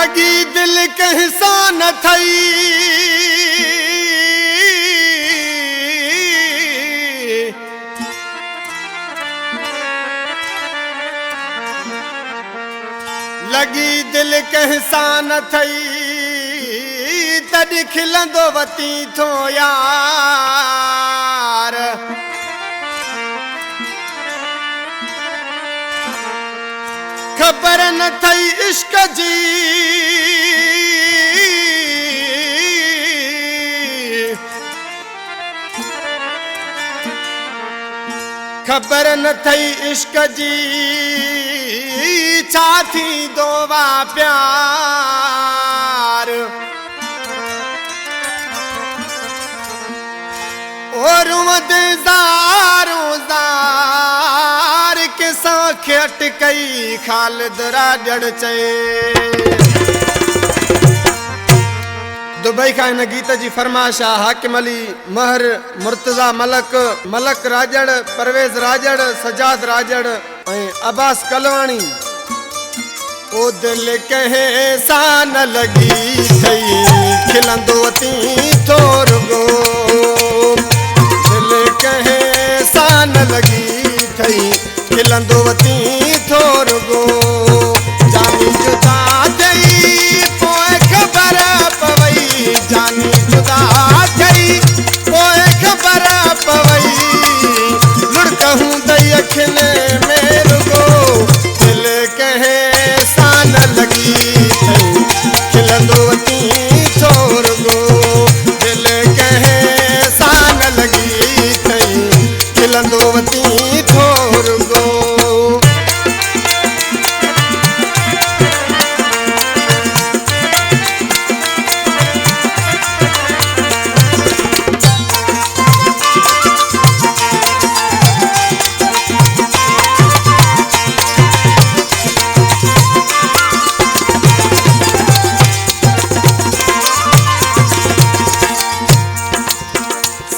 लगी दिल कहसा न थई लगी दिल कहसा न थई तॾहिं खिलंदो वती थो यार खबर न थई इश्क जी खबर न थई इश्क जी छा थींदो वा प्यार और ज़ारो ज़ार किसां खे अटकई ख़ालिद राजड़ चए दुबई का इन गीत जी फरमाइश आहे हाकिम अली महर मुर्तज़ा मलक मलक राजड़ परवेज़ राजड़ सजाद राजड़ ऐं अब्बास कलवाणी ओ दिल कहे सा न लगी थई खिलंदो अती थोर गो दिल कहे सा न लगी थई खिलंदो अती थोर गो जानी जुदा थई पोइ खबर पवई जानी जुदा थई पोइ खबर पवई लुड़कहूं दई अखियुनि में रुगो दिल कहे सा न लगी थई खिलंदो अती थोर गो दिल कहे सा न लगी थई खिलंदो अती थोर गो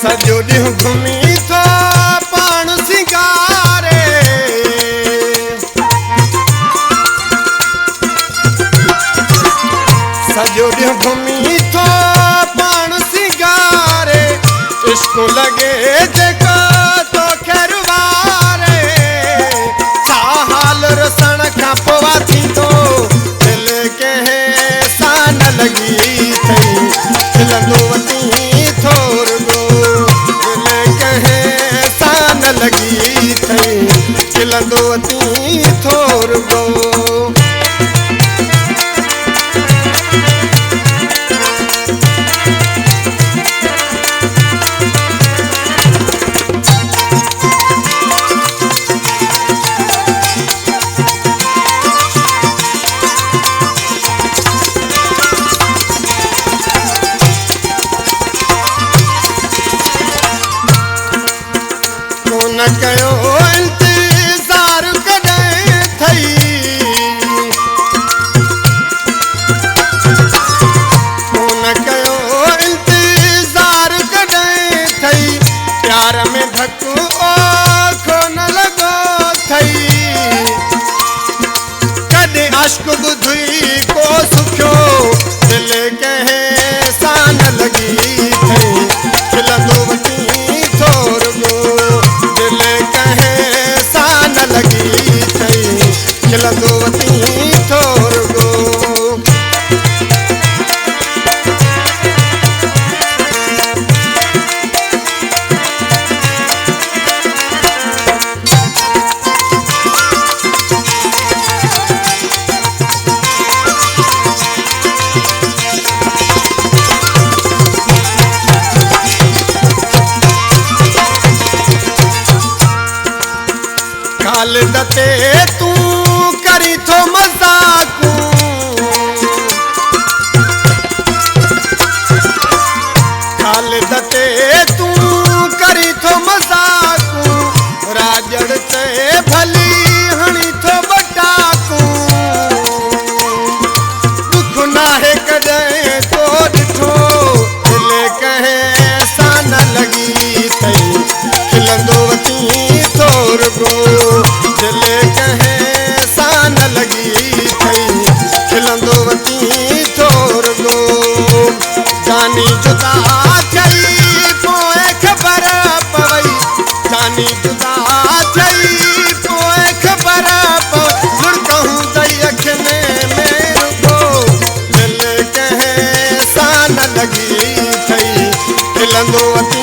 सॼो ॾींहुं घुमी थो पाण सिंगारे सॼो ॾींहुं घुमी थो पाण सिंगारे इश्क लॻे जेका तोखे रुवारे छा हाल रसण खां पोइ थींदो दिल कंहिं सां न लॻी थई खिलंदो वती थोर लगी थई खिलंदो अती थोर गो न कयो इंतज़ार कॾहिं थई न कयो इंतज़ार कॾहिं थई प्यार में धको ओखो न लॻो थई कॾहिं अश्क ॿुधी को सुखियो दिल कंहिं सां न लॻी थई खिलंदो वती थोर गो दिल कहे सा न लगी थई खिलंदो वती थोर गो ख़ालिद ते तूं करी थो मज़ाक़ूं ख़ालिद ते तूं करी थो मज़ाक़ूं राजड़ ते भली हणी थो बटाकूं दुख नाहे कॾहिं तो ॾिठो दिल कंहिं सां न लॻी थई खिलंदो वती थोर गो दिल कंहिं सां न लॻी थई खिलंदो वती जवानी जुदा थई पोइ ख़बर पो लुड़कहूं दई अखियुनि में रुगो दिल कंहिं सां न लॻी थई खिलंदो अती